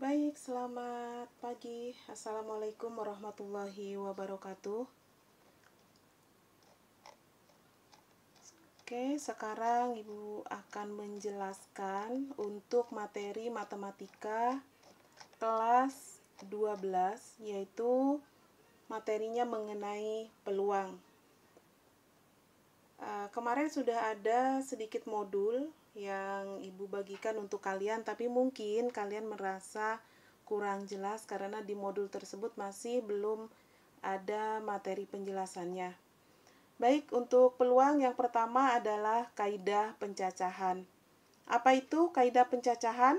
Baik, selamat pagi. Assalamualaikum warahmatullahi wabarakatuh. Oke, sekarang Ibu akan menjelaskan untuk materi matematika kelas 12, yaitu materinya mengenai peluang. Kemarin sudah ada sedikit modul yang Ibu bagikan untuk kalian, tapi mungkin kalian merasa kurang jelas karena di modul tersebut masih belum ada materi penjelasannya. Baik, untuk peluang yang pertama adalah kaidah pencacahan. Apa itu kaidah pencacahan?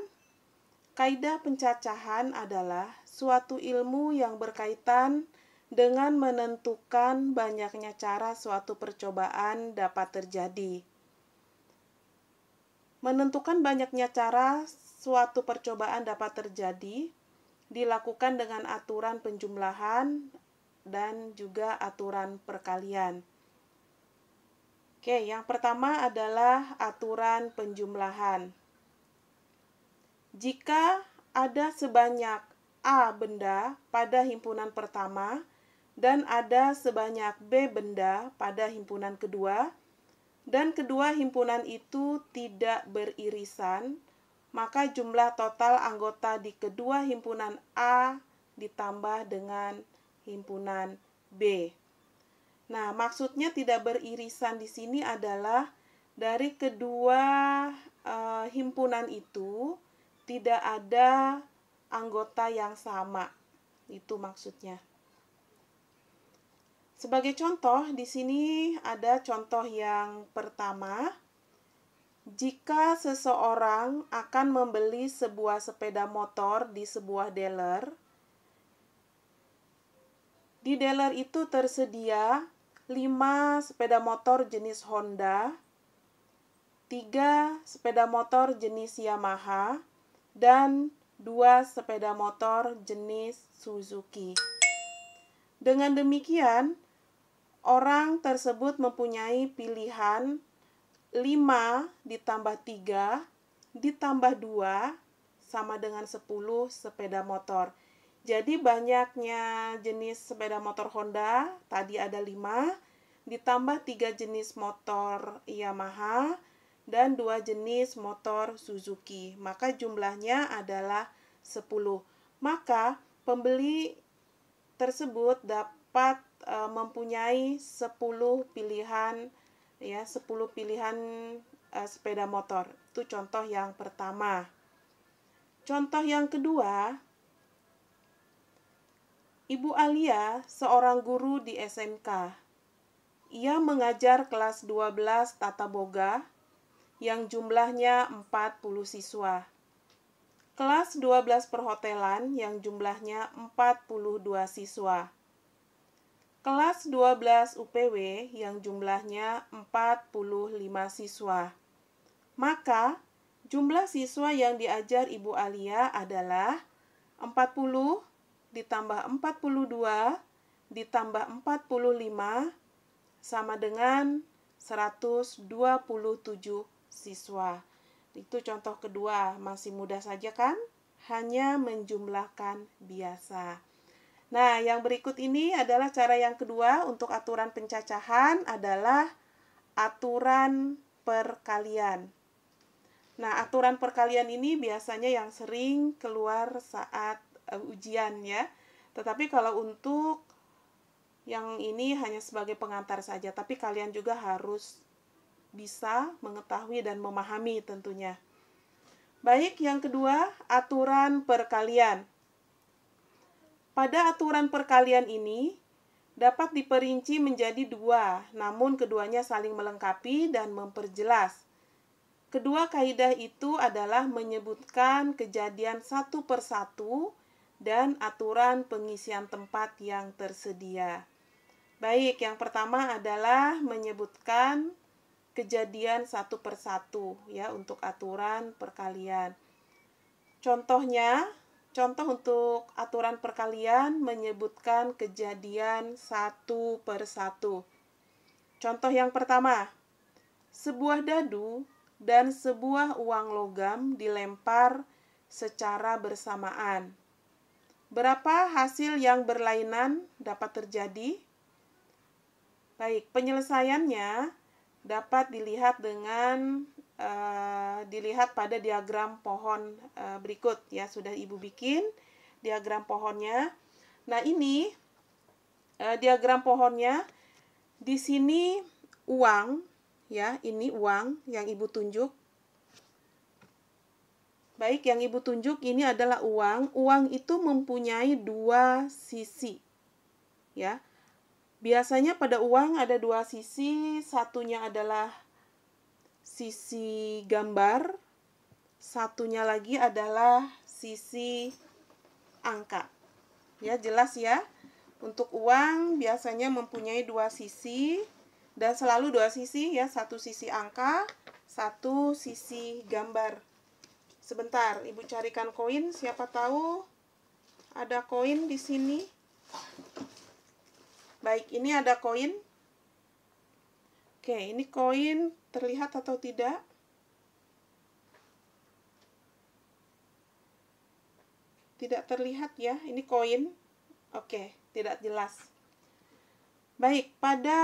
Kaidah pencacahan adalah suatu ilmu yang berkaitan dengan menentukan banyaknya cara suatu percobaan dapat terjadi. Menentukan banyaknya cara suatu percobaan dapat terjadi dilakukan dengan aturan penjumlahan dan juga aturan perkalian. Oke, yang pertama adalah aturan penjumlahan. Jika ada sebanyak A benda pada himpunan pertama dan ada sebanyak B benda pada himpunan kedua, dan kedua himpunan itu tidak beririsan, maka jumlah total anggota di kedua himpunan A ditambah dengan himpunan B. Nah, maksudnya tidak beririsan di sini adalah dari kedua himpunan itu tidak ada anggota yang sama. Itu maksudnya. Sebagai contoh, di sini ada contoh yang pertama. Jika seseorang akan membeli sebuah sepeda motor di sebuah dealer, di dealer itu tersedia 5 sepeda motor jenis Honda, 3 sepeda motor jenis Yamaha, dan 2 sepeda motor jenis Suzuki. Dengan demikian, orang tersebut mempunyai pilihan 5 ditambah 3 ditambah 2 sama dengan 10 sepeda motor. Jadi banyaknya jenis sepeda motor Honda, tadi ada 5, ditambah 3 jenis motor Yamaha, dan 2 jenis motor Suzuki. Maka jumlahnya adalah 10. Maka pembeli tersebut dapat mempunyai 10 pilihan ya, 10 pilihan sepeda motor. Itu contoh yang pertama. Contoh yang kedua, Ibu Alia seorang guru di SMK. Ia mengajar kelas 12 Tata Boga yang jumlahnya 40 siswa. Kelas 12 perhotelan yang jumlahnya 42 siswa. Kelas 12 UPW yang jumlahnya 45 siswa. Maka, jumlah siswa yang diajar Ibu Alia adalah 40 ditambah 42 ditambah 45 sama dengan 127 siswa. Itu contoh kedua, masih mudah saja kan? Hanya menjumlahkan biasa. Nah, yang berikut ini adalah cara yang kedua untuk aturan pencacahan adalah aturan perkalian. Nah, aturan perkalian ini biasanya yang sering keluar saat ujian ya. Tetapi kalau untuk yang ini hanya sebagai pengantar saja, tapi kalian juga harus bisa mengetahui dan memahami tentunya. Baik, yang kedua, aturan perkalian. Pada aturan perkalian ini dapat diperinci menjadi 2, namun keduanya saling melengkapi dan memperjelas. Kedua kaidah itu adalah menyebutkan kejadian satu persatu dan aturan pengisian tempat yang tersedia. Baik, yang pertama adalah menyebutkan kejadian satu persatu ya untuk aturan perkalian. Contohnya, contoh untuk aturan perkalian menyebutkan kejadian satu persatu. Contoh yang pertama, sebuah dadu dan sebuah uang logam dilempar secara bersamaan. Berapa hasil yang berlainan dapat terjadi? Baik, penyelesaiannya dapat dilihat dengan dilihat pada diagram pohon berikut ya. Sudah Ibu bikin diagram pohonnya. Nah, ini diagram pohonnya. Di sini uang ya, ini uang yang Ibu tunjuk. Baik, yang Ibu tunjuk ini adalah uang. Uang itu mempunyai dua sisi. Ya. Biasanya pada uang ada dua sisi, satunya adalah sisi gambar, satunya lagi adalah sisi angka. Ya, jelas ya. Untuk uang biasanya mempunyai dua sisi dan selalu dua sisi ya, satu sisi angka, satu sisi gambar. Sebentar, Ibu carikan koin. Siapa tahu ada koin di sini. Baik, ini ada koin. Oke, ini koin terlihat atau tidak? Tidak terlihat ya, ini koin. Oke, tidak jelas. Baik, pada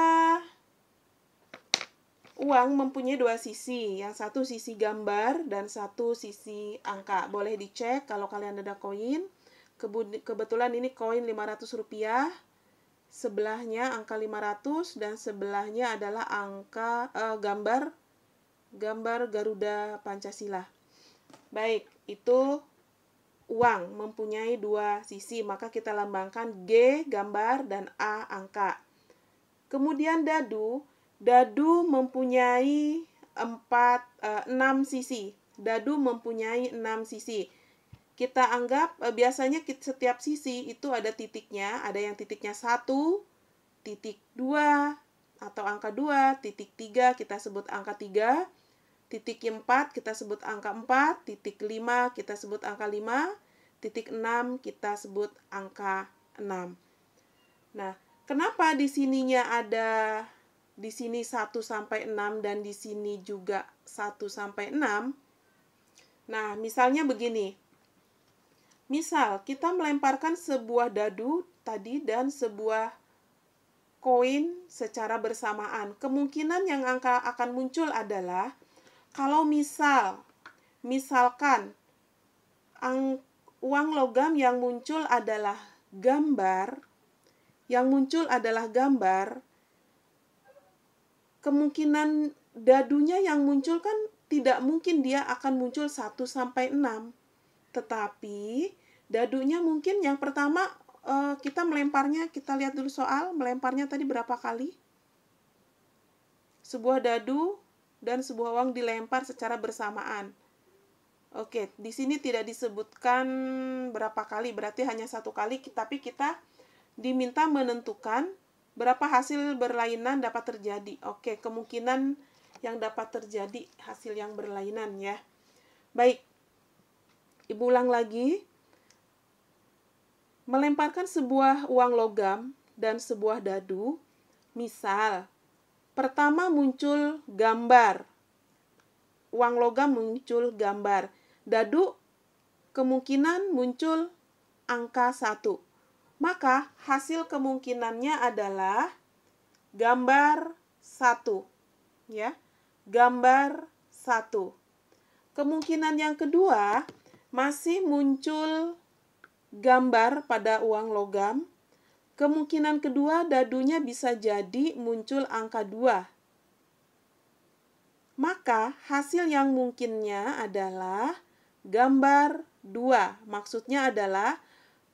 uang mempunyai dua sisi, yang satu sisi gambar dan satu sisi angka. Boleh dicek kalau kalian ada koin. Kebetulan ini koin Rp500, sebelahnya angka 500 dan sebelahnya adalah angka gambar Garuda Pancasila. Baik, itu uang mempunyai dua sisi, maka kita lambangkan G gambar dan A angka. Kemudian dadu mempunyai 6 sisi. Dadu mempunyai 6 sisi. Kita anggap biasanya setiap sisi itu ada titiknya. Ada yang titiknya 1, titik 2, atau angka 2, titik 3 kita sebut angka 3, titik 4 kita sebut angka 4, titik 5 kita sebut angka 5, titik 6 kita sebut angka 6. Nah, kenapa di sininya ada di sini 1 sampai 6 dan di sini juga 1 sampai 6? Nah, misalnya begini. Misal kita melemparkan sebuah dadu tadi dan sebuah koin secara bersamaan. Kemungkinan yang angka akan muncul adalah kalau misalkan uang logam yang muncul adalah gambar, kemungkinan dadunya yang muncul kan tidak mungkin dia akan muncul 1 sampai 6. Tetapi dadunya mungkin yang pertama kita melemparnya, kita lihat dulu soal, melemparnya tadi berapa kali? Sebuah dadu dan sebuah uang dilempar secara bersamaan. Oke, di sini tidak disebutkan berapa kali, berarti hanya 1 kali, tapi kita diminta menentukan berapa hasil berlainan dapat terjadi. Oke, kemungkinan yang dapat terjadi hasil yang berlainan ya. Baik, Ibu ulang lagi. Melemparkan sebuah uang logam dan sebuah dadu. Misal, pertama muncul gambar. Uang logam muncul gambar. Dadu kemungkinan muncul angka 1. Maka hasil kemungkinannya adalah gambar 1. Ya, gambar 1. Kemungkinan yang kedua, masih muncul gambar pada uang logam. Kemungkinan kedua, dadunya bisa jadi muncul angka 2. Maka hasil yang mungkinnya adalah gambar 2. Maksudnya adalah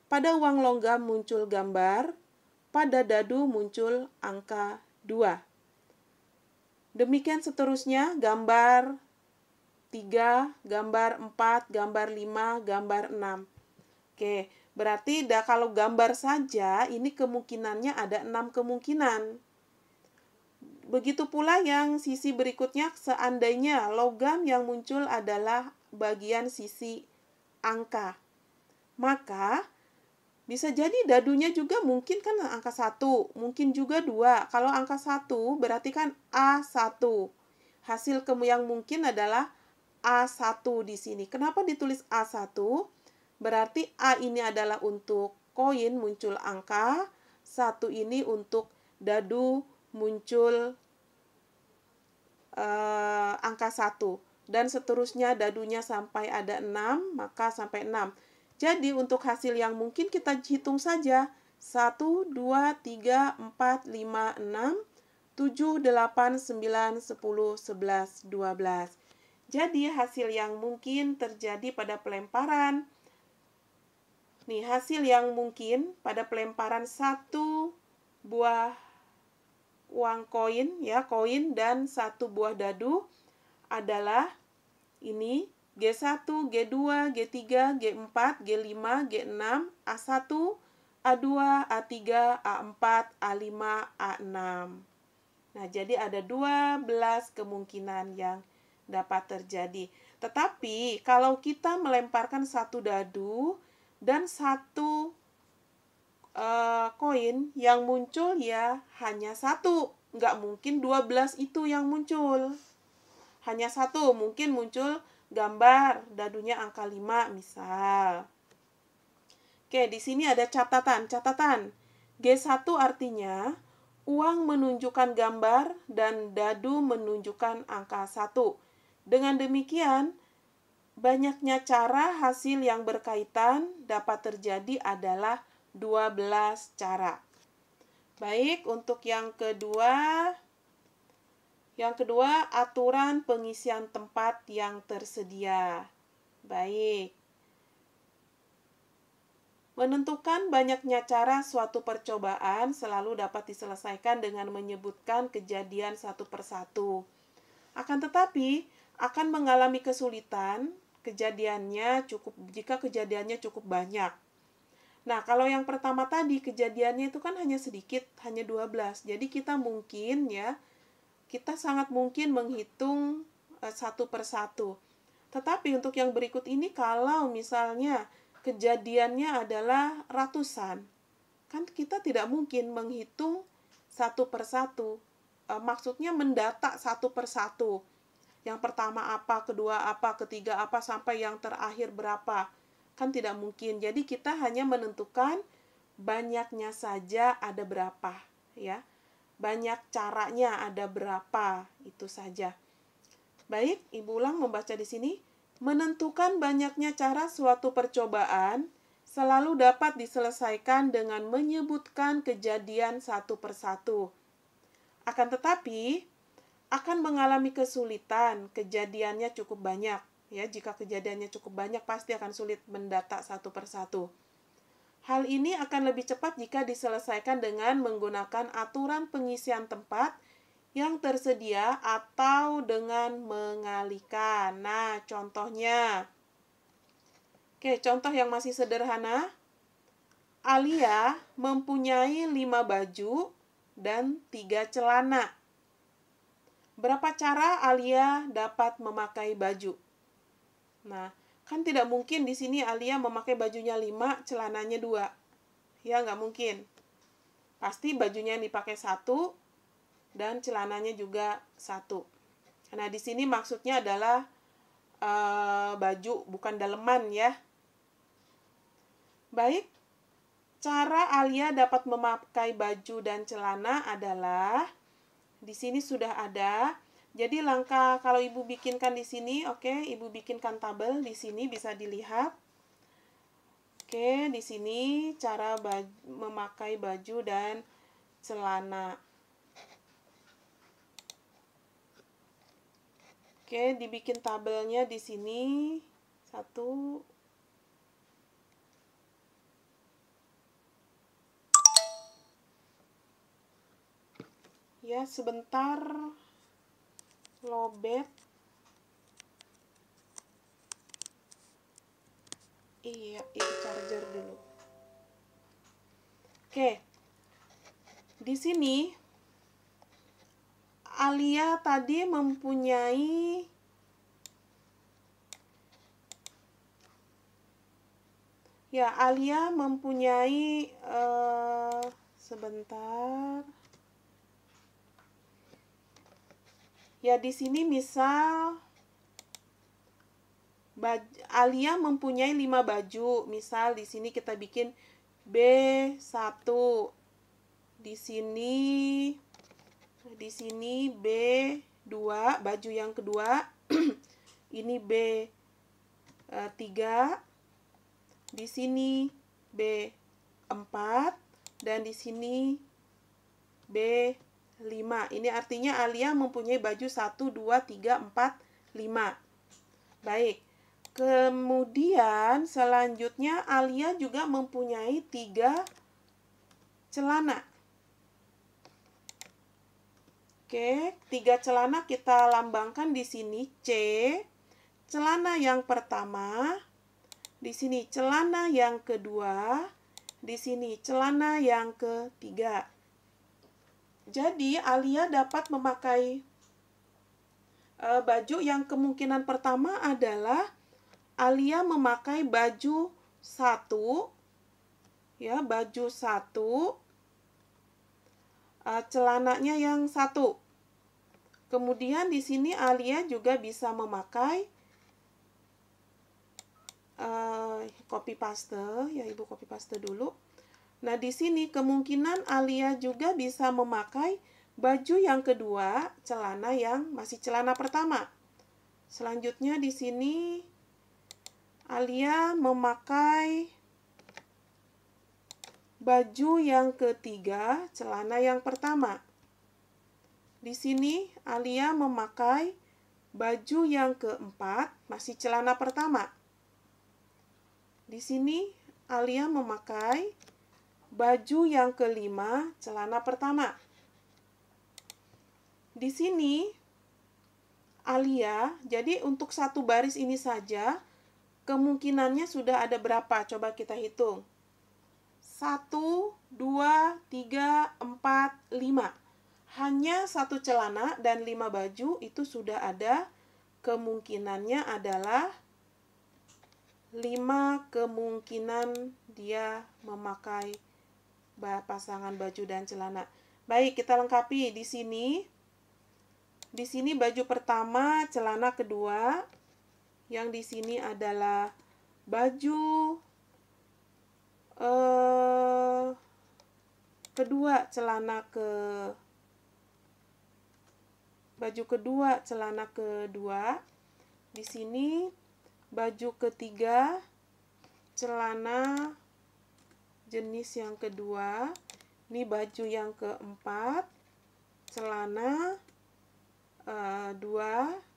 pada uang logam muncul gambar, pada dadu muncul angka 2. Demikian seterusnya, gambar 3, gambar 4, gambar 5, gambar 6. Oke, berarti kalau gambar saja, ini kemungkinannya ada 6 kemungkinan. Begitu pula yang sisi berikutnya, seandainya logam yang muncul adalah bagian sisi angka. Maka, bisa jadi dadunya juga mungkin kan angka 1, mungkin juga 2. Kalau angka 1 berarti kan A1. Hasil yang mungkin adalah A1 di sini. Kenapa ditulis A1? Berarti A ini adalah untuk koin muncul angka, 1 ini untuk dadu muncul angka 1. Dan seterusnya dadunya sampai ada 6, maka sampai 6. Jadi untuk hasil yang mungkin kita hitung saja. 1, 2, 3, 4, 5, 6, 7, 8, 9, 10, 11, 12. Jadi hasil yang mungkin terjadi pada pelemparan. Nih, hasil yang mungkin pada pelemparan 1 buah uang koin, ya, koin dan 1 buah dadu adalah ini G1, G2, G3, G4, G5, G6, A1, A2, A3, A4, A5, A6. Nah, jadi ada 12 kemungkinan yang dapat terjadi. Tetapi kalau kita melemparkan 1 dadu dan 1 koin, yang muncul ya hanya 1. Nggak mungkin 12 itu yang muncul. Hanya 1, mungkin muncul gambar dadunya angka 5 misal. Oke, di sini ada catatan. G1 artinya uang menunjukkan gambar dan dadu menunjukkan angka 1. Dengan demikian, banyaknya cara hasil yang berkaitan dapat terjadi adalah 12 cara. Baik, untuk yang kedua, aturan pengisian tempat yang tersedia. Baik. Menentukan banyaknya cara suatu percobaan selalu dapat diselesaikan dengan menyebutkan kejadian satu persatu. Akan tetapi, akan mengalami kesulitan jika kejadiannya cukup banyak. Nah, kalau yang pertama tadi, kejadiannya itu kan hanya sedikit, hanya 12. Jadi kita sangat mungkin menghitung satu persatu. Tetapi untuk yang berikut ini, kalau misalnya kejadiannya adalah ratusan, kan kita tidak mungkin menghitung satu persatu. Maksudnya mendata satu persatu. Yang pertama apa, kedua apa, ketiga apa, sampai yang terakhir berapa. Kan tidak mungkin. Jadi kita hanya menentukan banyaknya saja ada berapa, ya. Banyak caranya ada berapa, itu saja. Baik, Ibu ulang membaca di sini. Menentukan banyaknya cara suatu percobaan selalu dapat diselesaikan dengan menyebutkan kejadian satu persatu. Akan tetapi, akan mengalami kesulitan, kejadiannya cukup banyak. Ya, jika kejadiannya cukup banyak, pasti akan sulit mendata satu persatu. Hal ini akan lebih cepat jika diselesaikan dengan menggunakan aturan pengisian tempat yang tersedia atau dengan mengalihkan. Nah, contohnya. Oke, contoh yang masih sederhana. Alia mempunyai 5 baju dan 3 celana. Berapa cara Alia dapat memakai baju? Nah, kan tidak mungkin di sini Alia memakai bajunya 5, celananya 2. Ya, nggak mungkin. Pasti bajunya yang dipakai 1 dan celananya juga 1. Nah, di sini maksudnya adalah baju, bukan daleman ya. Baik, cara Alia dapat memakai baju dan celana adalah di sini sudah ada. Jadi langkah kalau Ibu bikinkan di sini, oke, Ibu bikinkan tabel di sini bisa dilihat. Oke, di sini cara memakai baju dan celana. Oke, dibikin tabelnya di sini. 1. Ya, sebentar lobet. Iya, charger dulu. Oke. Di sini Alia tadi mempunyai sebentar. Ya, di sini misal Alia mempunyai 5 baju. Misal di sini kita bikin B1. Di sini B2, baju yang kedua. Ini B3. Di sini B4 dan di sini B5. Ini artinya Alia mempunyai baju 1, 2, 3, 4, 5. Baik. Kemudian selanjutnya Alia juga mempunyai 3 celana. Oke, 3 celana kita lambangkan di sini C. Celana yang pertama, di sini celana yang kedua, di sini celana yang ketiga. Jadi Alia dapat memakai baju yang kemungkinan pertama adalah Alia memakai baju 1, ya, baju 1, celananya yang 1. Kemudian di sini Alia juga bisa memakai copy paste, ya Ibu copy paste dulu. Nah, di sini kemungkinan Alia juga bisa memakai baju yang kedua, celana yang masih celana pertama. Selanjutnya di sini Alia memakai baju yang ketiga, celana yang pertama. Di sini Alia memakai baju yang keempat, masih celana pertama. Di sini Alia memakai baju yang kelima, celana pertama. Di sini Alia, jadi untuk satu baris ini saja, kemungkinannya sudah ada berapa? Coba kita hitung. 1, 2, 3, 4, 5. Hanya 1 celana dan 5 baju itu sudah ada. Kemungkinannya adalah 5 kemungkinan dia memakai pasangan baju dan celana. Baik, kita lengkapi di sini. Di sini baju pertama, celana kedua. Yang di sini adalah baju kedua, baju kedua, celana kedua. Di sini baju ketiga, celana jenis yang kedua. Ini baju yang keempat, celana 2.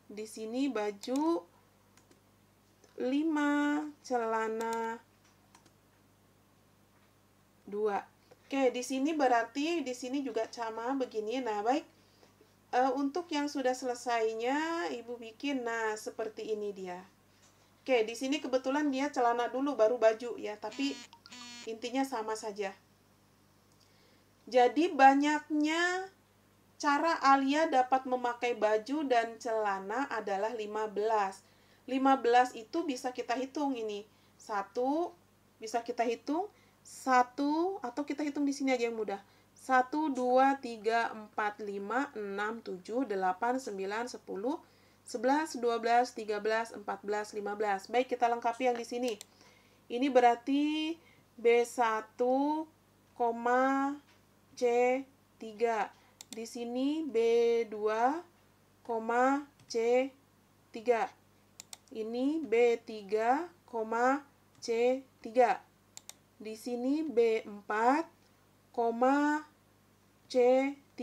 Di sini baju 5, celana 2. Oke, di sini berarti di sini juga sama begini. Nah, baik. Untuk yang sudah selesainya, Ibu bikin, nah seperti ini dia. Oke, di sini kebetulan dia celana dulu, baru baju ya, tapi intinya sama saja. Jadi banyaknya cara Alia dapat memakai baju dan celana adalah 15. 15 itu bisa kita hitung ini. 1, bisa kita hitung 1, atau kita hitung di sini aja yang mudah. 1, 2, 3, 4, 5, 6, 7, 8, 9, 10, 11, 12, 13, 14, 15. Baik, kita lengkapi yang di sini. Ini berarti B1, C3. Di sini B2, C3. Ini B3, C3. Di sini B4, C3.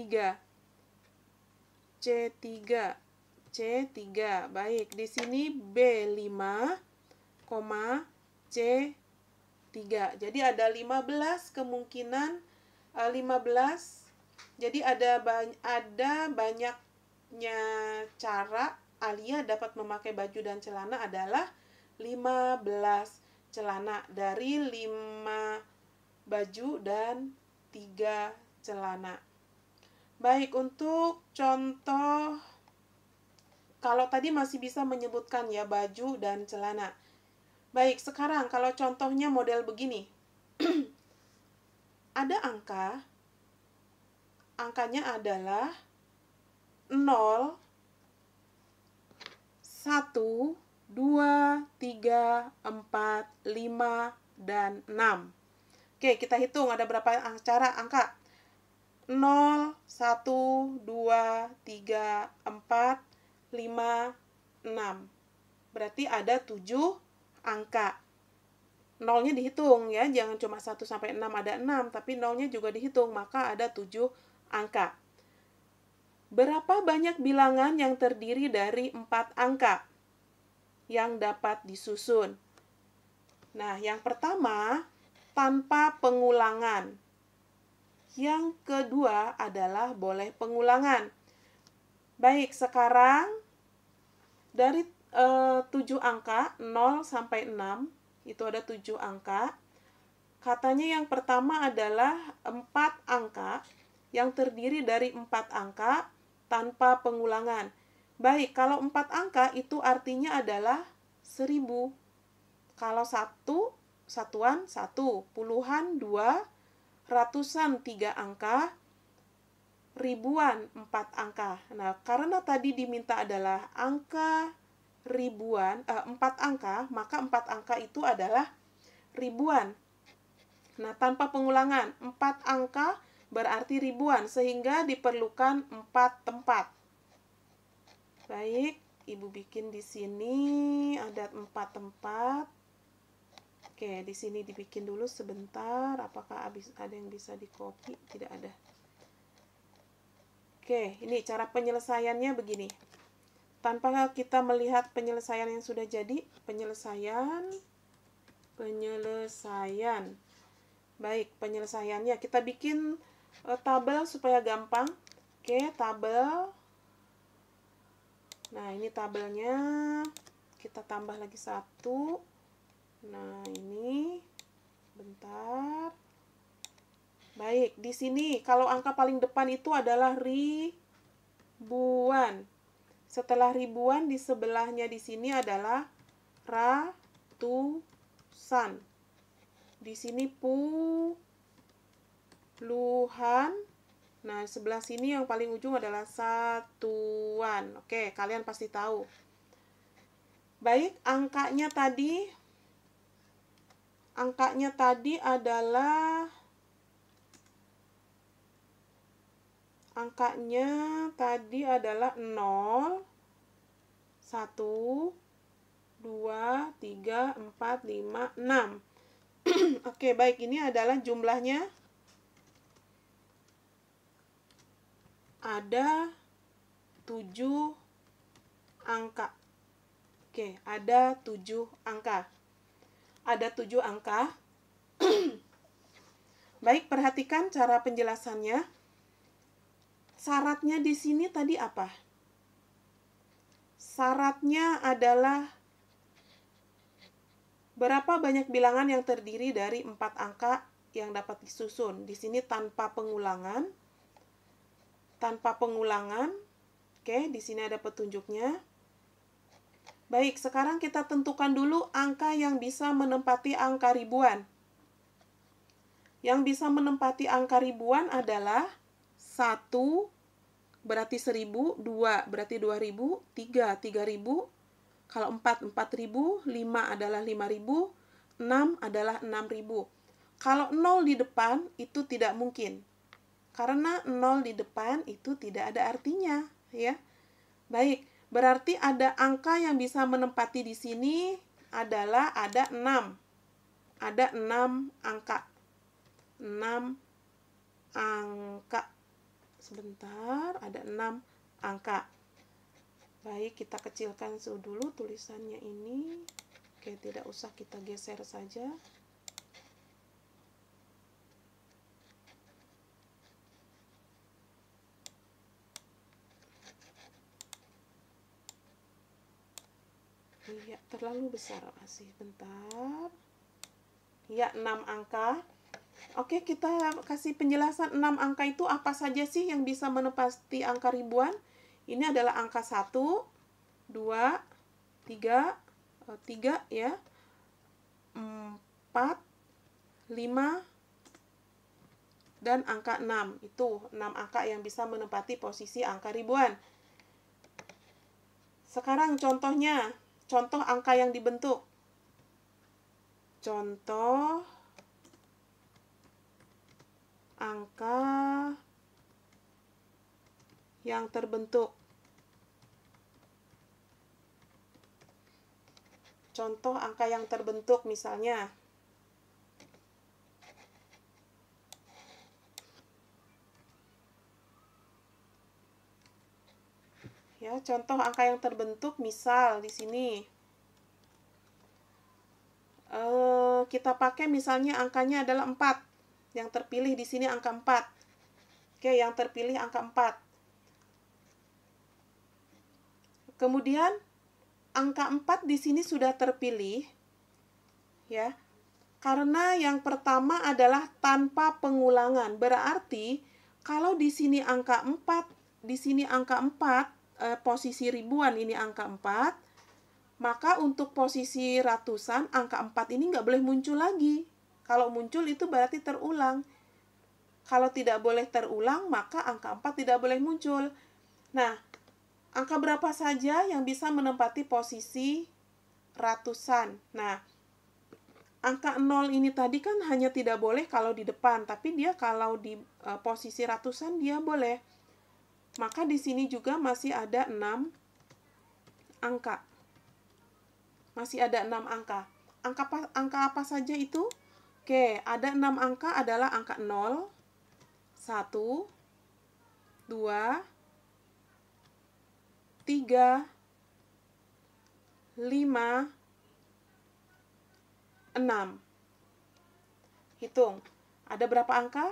C3. Baik, di sini B5, C3. Jadi ada 15 kemungkinan 15. Jadi ada banyaknya cara Alia dapat memakai baju dan celana adalah 15 celana dari 5 baju dan 3 celana. Baik, untuk contoh, kalau tadi masih bisa menyebutkan ya baju dan celana. Baik, sekarang kalau contohnya model begini. Ada angkanya adalah 0, 1, 2, 4, 5, dan 6. Oke, kita hitung ada berapa cara angka. 0, 1, 2, 3, 4, 5, 6. Berarti ada 7 angka. Nolnya dihitung ya, jangan cuma 1 sampai 6 ada 6, tapi nolnya juga dihitung, maka ada 7 angka. Berapa banyak bilangan yang terdiri dari 4 angka yang dapat disusun? Nah, yang pertama, tanpa pengulangan. Yang kedua adalah boleh pengulangan. Baik, sekarang dari 7 angka, 0 sampai 6, itu ada 7 angka. Katanya yang pertama adalah 4 angka yang terdiri dari 4 angka tanpa pengulangan. Baik, kalau 4 angka itu artinya adalah 1000. Kalau satuan 1, puluhan 2, ratusan 3 angka, ribuan 4 angka. Nah, karena tadi diminta adalah angka ribuan, 4 angka, maka 4 angka itu adalah ribuan. Nah, tanpa pengulangan, 4 angka berarti ribuan, sehingga diperlukan 4 tempat. Baik, Ibu bikin di sini ada 4 tempat. Oke, di sini dibikin dulu sebentar. Apakah ada yang bisa di-copy? Tidak ada. Oke, ini cara penyelesaiannya begini. Tanpa kita melihat penyelesaian yang sudah jadi, penyelesaian. Baik, penyelesaiannya kita bikin tabel supaya gampang. Oke, tabel. Nah, ini tabelnya. Kita tambah lagi 1. Nah, ini. Bentar. Baik, di sini kalau angka paling depan itu adalah ribuan. Setelah ribuan, di sebelahnya di sini adalah ratusan. Di sini puluhan. Nah, sebelah sini yang paling ujung adalah satuan. Oke, kalian pasti tahu. Baik, angkanya tadi adalah 0, 1, 2, 3, 4, 5, 6. Oke, baik, ini adalah jumlahnya. Ada 7 angka. Oke, ada 7 angka. Ada 7 angka. Baik, perhatikan cara penjelasannya. Syaratnya di sini tadi apa? Syaratnya adalah berapa banyak bilangan yang terdiri dari 4 angka yang dapat disusun. Di sini tanpa pengulangan. Oke, di sini ada petunjuknya. Baik, sekarang kita tentukan dulu angka yang bisa menempati angka ribuan. Yang bisa menempati angka ribuan adalah 1 berarti 1000, 2 berarti 2000, 3 3000, kalau 4 4000, 5 adalah 5000, 6 adalah 6000. Kalau 0 di depan itu tidak mungkin. Karena 0 di depan itu tidak ada artinya, ya. Baik, berarti ada angka yang bisa menempati di sini adalah ada 6. Ada 6 angka. 6 angka. Sebentar, ada 6 angka. Baik, kita kecilkan dulu tulisannya ini. Oke, tidak usah kita geser saja. Iya, terlalu besar masih. Bentar. Ya, 6 angka. Oke, kita kasih penjelasan 6 angka itu apa saja sih yang bisa menepati angka ribuan. Ini adalah angka 1, 2, 3 ya, 4, 5, dan angka 6. Itu 6 angka yang bisa menempati posisi angka ribuan. Sekarang contohnya, contoh angka yang dibentuk. contoh angka yang terbentuk. Contoh angka yang terbentuk misalnya. Ya, contoh angka yang terbentuk misal di sini. Kita pakai misalnya angkanya adalah 4. Yang terpilih di sini angka 4. Oke, yang terpilih angka 4. Kemudian angka 4 di sini sudah terpilih. Ya. Karena yang pertama adalah tanpa pengulangan. Berarti kalau di sini angka 4, di sini angka 4, posisi ribuan ini angka 4, maka untuk posisi ratusan, angka 4 ini nggak boleh muncul lagi. Kalau muncul itu berarti terulang. Kalau tidak boleh terulang, maka angka 4 tidak boleh muncul. Nah, angka berapa saja yang bisa menempati posisi ratusan? Nah, angka 0 ini tadi kan hanya tidak boleh kalau di depan, tapi dia kalau di posisi ratusan dia boleh. Maka di sini juga masih ada 6 angka. Masih ada 6 angka. Angka apa saja itu? Oke, ada 6 angka adalah angka 0, 1, 2, 3, 5, 6. Hitung. Ada berapa angka?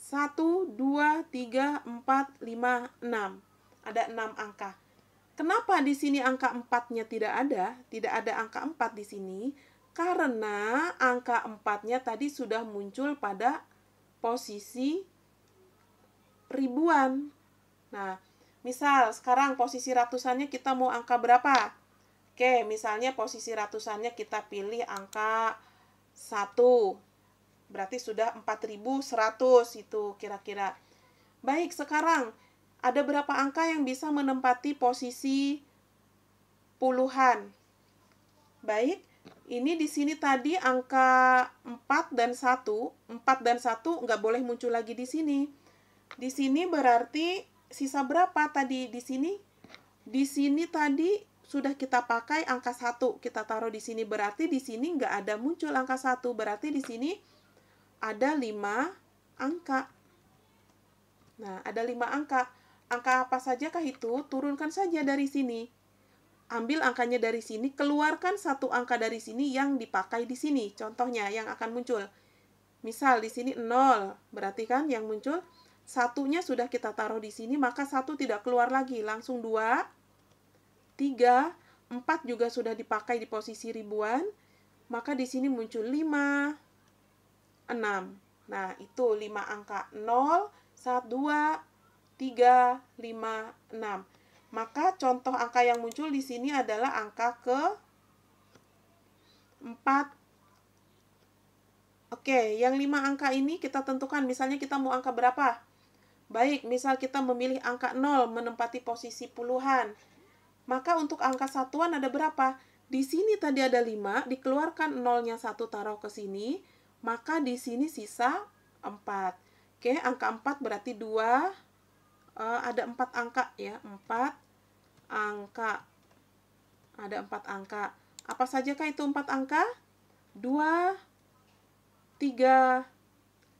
1, 2, 3, 4, 5, 6. Ada 6 angka. Kenapa di sini angka 4-nya tidak ada? Tidak ada angka 4 di sini. Karena angka 4-nya tadi sudah muncul pada posisi ribuan. Nah, misal sekarang posisi ratusannya kita mau angka berapa? Oke, misalnya posisi ratusannya kita pilih angka 1. Berarti sudah 4.100 itu kira-kira. Baik, sekarang ada berapa angka yang bisa menempati posisi puluhan? Baik, ini di sini tadi angka 4 dan 1. 4 dan 1 nggak boleh muncul lagi di sini. Di sini berarti sisa berapa tadi di sini? Di sini tadi sudah kita pakai angka 1. Kita taruh di sini. Berarti di sini nggak ada muncul angka 1. Berarti di sini ada 5 angka. Nah, ada 5 angka. Angka apa sajakah itu? Turunkan saja dari sini. Ambil angkanya dari sini, keluarkan satu angka dari sini yang dipakai di sini. Contohnya yang akan muncul. Misal di sini 0, berarti kan yang muncul satunya sudah kita taruh di sini, maka 1 tidak keluar lagi. Langsung 2, 3, 4 juga sudah dipakai di posisi ribuan. Maka di sini muncul 5, 6. Nah, itu 5 angka. 0, 1, 2, 3, 5, 6. Maka contoh angka yang muncul di sini adalah angka ke 4. Oke, yang 5 angka ini kita tentukan. Misalnya kita mau angka berapa? Baik, misal kita memilih angka 0 menempati posisi puluhan. Maka untuk angka satuan ada berapa? Di sini tadi ada 5, dikeluarkan 0-nya 1 taruh ke sini. Maka di sini sisa 4. Oke, angka 4 berarti 2. Ada 4 angka ya, 4 angka. Ada 4 angka. Apa sajakah itu 4 angka? 2, 3,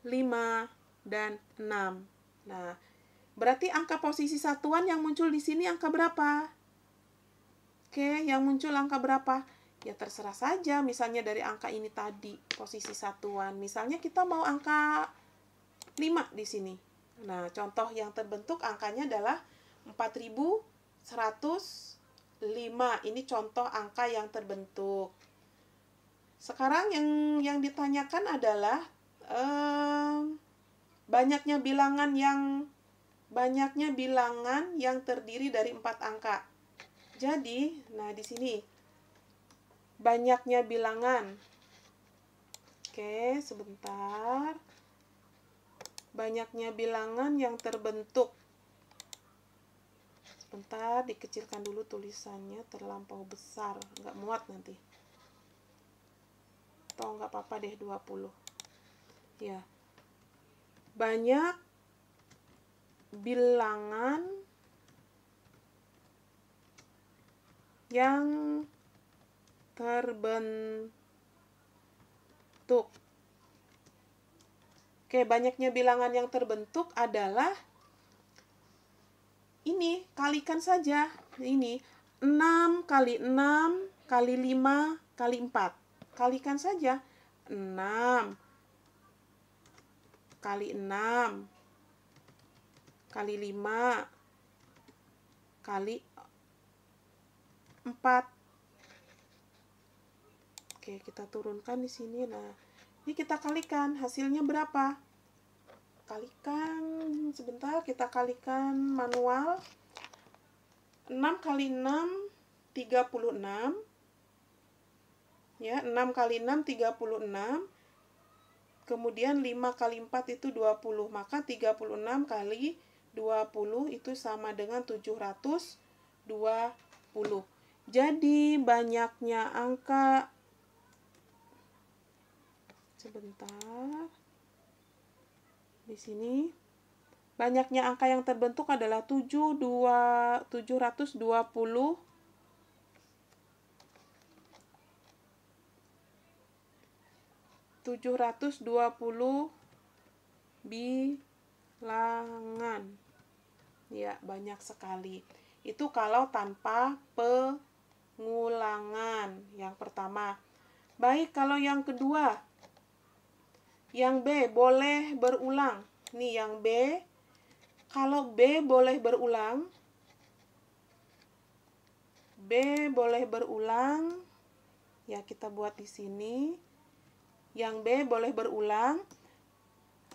5, dan 6. Nah, berarti angka posisi satuan yang muncul di sini angka berapa? Oke, yang muncul angka berapa? Ya terserah saja, misalnya dari angka ini tadi, posisi satuan. Misalnya kita mau angka 5 di sini. Nah, contoh yang terbentuk angkanya adalah 4.105. Ini contoh angka yang terbentuk. Sekarang yang ditanyakan adalah banyaknya bilangan yang terdiri dari 4 angka. Jadi, nah di sini banyaknya bilangan. Oke, sebentar. Banyaknya bilangan yang terbentuk. Sebentar, dikecilkan dulu tulisannya, terlampau besar, nggak muat nanti. atau nggak apa-apa deh 20. Ya. Banyak bilangan yang terbentuk. Oke, banyaknya bilangan yang terbentuk adalah ini, kalikan saja. Ini 6 kali 6 kali 5 kali 4. Kalikan saja. 6 kali 6 kali 5 kali 4. Oke, kita turunkan di sini. Nah, ini kita kalikan. Hasilnya berapa? Kalikan, sebentar, kita kalikan manual. 6 kali 6, 36. Ya, 6 kali 6, 36. Kemudian 5 kali 4 itu 20. Maka 36 kali 20 itu sama dengan 720. Jadi, banyaknya angka, sebentar, di sini banyaknya angka yang terbentuk adalah 720 bilangan. Ya, banyak sekali. Itu kalau tanpa pengulangan. Yang pertama. Baik, kalau yang kedua, yang B boleh berulang. Nih yang B, kalau B boleh berulang, ya kita buat di sini. Yang B boleh berulang.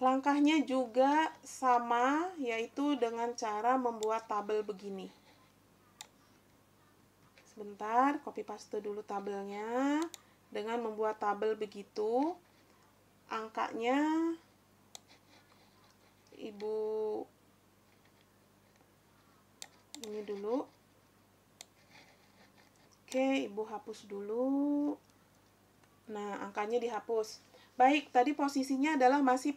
Langkahnya juga sama, yaitu dengan cara membuat tabel begini. Sebentar, copy paste dulu tabelnya. Dengan membuat tabel begitu, angkanya Ibu ini dulu. Oke, Ibu hapus dulu. Nah, angkanya dihapus. Baik, tadi posisinya adalah masih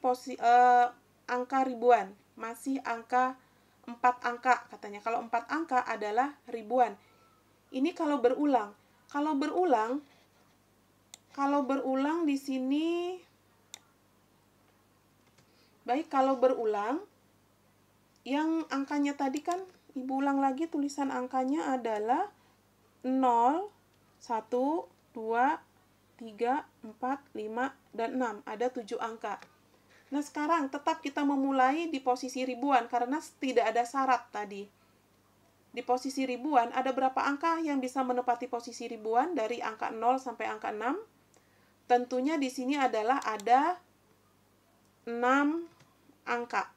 angka ribuan. Masih angka 4 angka katanya. Kalau 4 angka adalah ribuan. Ini kalau berulang. Kalau berulang di sini, baik, kalau berulang, yang angkanya tadi kan, Ibu ulang lagi, tulisan angkanya adalah 0, 1, 2, 3, 4, 5, dan 6. Ada 7 angka. Nah, sekarang tetap kita memulai di posisi ribuan, karena tidak ada syarat tadi. Di posisi ribuan, ada berapa angka yang bisa menepati posisi ribuan dari angka 0 sampai angka 6? Tentunya di sini adalah ada 6 angka.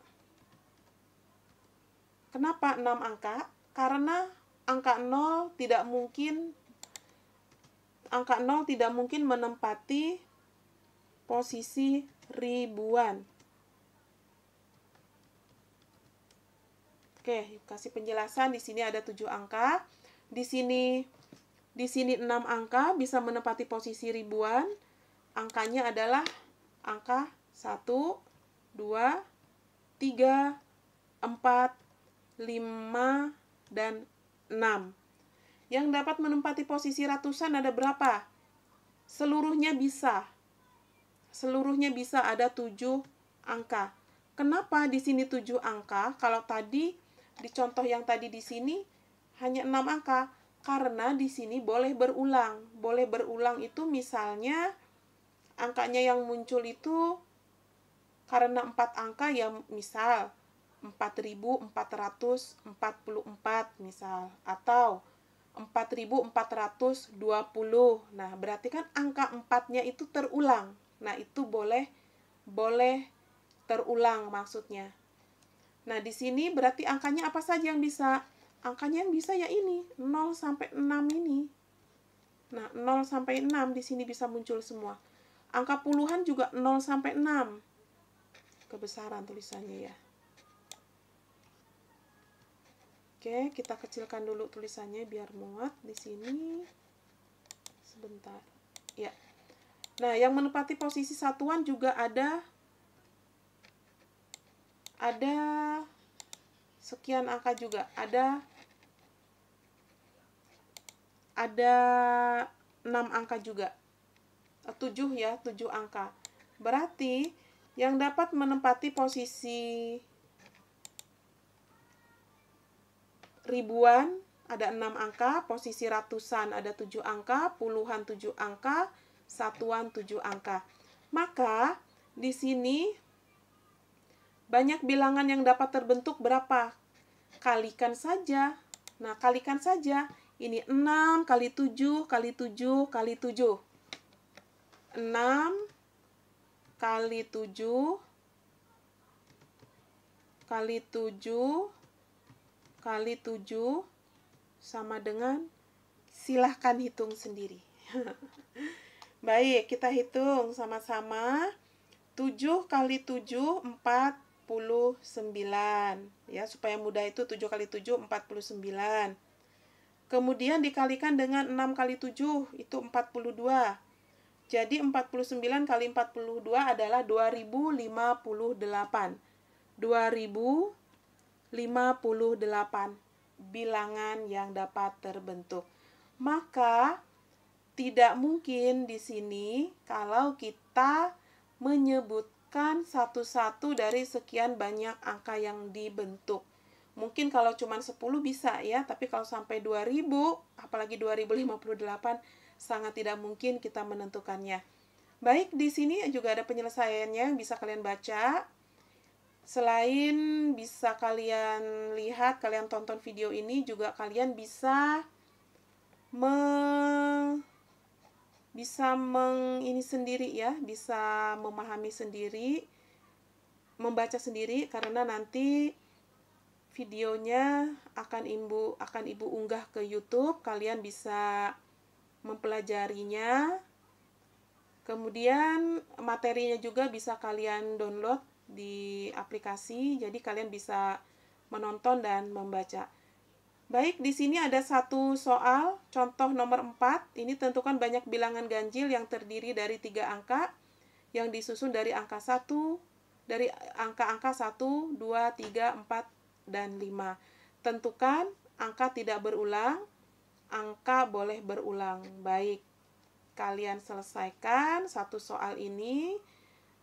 Kenapa 6 angka? Karena angka 0 tidak mungkin menempati posisi ribuan. Oke, kasih penjelasan. Di sini ada 7 angka. Di sini 6 angka bisa menempati posisi ribuan. Angkanya adalah angka 1, 2, 3, 4, 5, dan 6. Yang dapat menempati posisi ratusan ada berapa? Seluruhnya bisa. Seluruhnya bisa, ada 7 angka. Kenapa di sini 7 angka? Kalau tadi di contoh yang tadi di sini hanya 6 angka. Karena di sini boleh berulang. Boleh berulang itu misalnya angkanya yang muncul itu karena 4 angka ya, misal 4.444 misal, atau 4.420. Nah, berarti kan angka 4-nya itu terulang. Nah, itu boleh terulang maksudnya. Nah, di sini berarti angkanya apa saja yang bisa? Angkanya yang bisa ya ini, 0 sampai 6 ini. Nah, 0 sampai 6 di sini bisa muncul semua. Angka puluhan juga 0 sampai 6. Kebesaran tulisannya ya. Oke, kita kecilkan dulu tulisannya biar muat di sini. Sebentar. Ya. Nah, yang menempati posisi satuan juga ada sekian angka juga. Ada 6 angka juga. 7 ya, 7 angka. Berarti yang dapat menempati posisi ribuan ada 6 angka, posisi ratusan ada 7 angka, puluhan 7 angka, satuan 7 angka. Maka di sini banyak bilangan yang dapat terbentuk berapa? Kalikan saja. Nah, kalikan saja. Ini 6 kali 7 kali 7 kali 7. 6 kali 7 kali 7 kali 7 sama dengan, silahkan hitung sendiri. Baik, kita hitung sama-sama. 7 kali 7, 49. Ya, supaya mudah itu 7 kali 7, 49. Kemudian dikalikan dengan 6 kali 7, itu 42. Jadi 49 kali 42 adalah 2058. 2058 bilangan yang dapat terbentuk. Maka tidak mungkin di sini kalau kita menyebutkan satu-satu dari sekian banyak angka yang dibentuk. Mungkin kalau cuma 10 bisa ya, tapi kalau sampai 2000, apalagi 2058, sangat tidak mungkin kita menentukannya. Baik, di sini juga ada penyelesaiannya yang bisa kalian baca. Selain bisa kalian lihat, kalian tonton video ini, juga kalian bisa ini sendiri ya, bisa memahami sendiri, membaca sendiri, karena nanti videonya akan ibu unggah ke YouTube. Kalian bisa mempelajarinya. Kemudian materinya juga bisa kalian download di aplikasi, jadi kalian bisa menonton dan membaca. Baik, di sini ada satu soal, contoh nomor 4. Ini tentukan banyak bilangan ganjil yang terdiri dari 3 angka, yang disusun dari angka 1, dari angka-angka 1, 2, 3, 4, dan 5. Tentukan angka tidak berulang, angka boleh berulang. Baik, kalian selesaikan satu soal ini,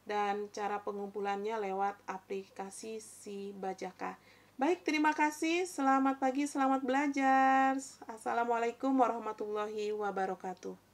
dan cara pengumpulannya lewat aplikasi Si Bajaka. Baik, terima kasih. Selamat pagi, selamat belajar. Assalamualaikum warahmatullahi wabarakatuh.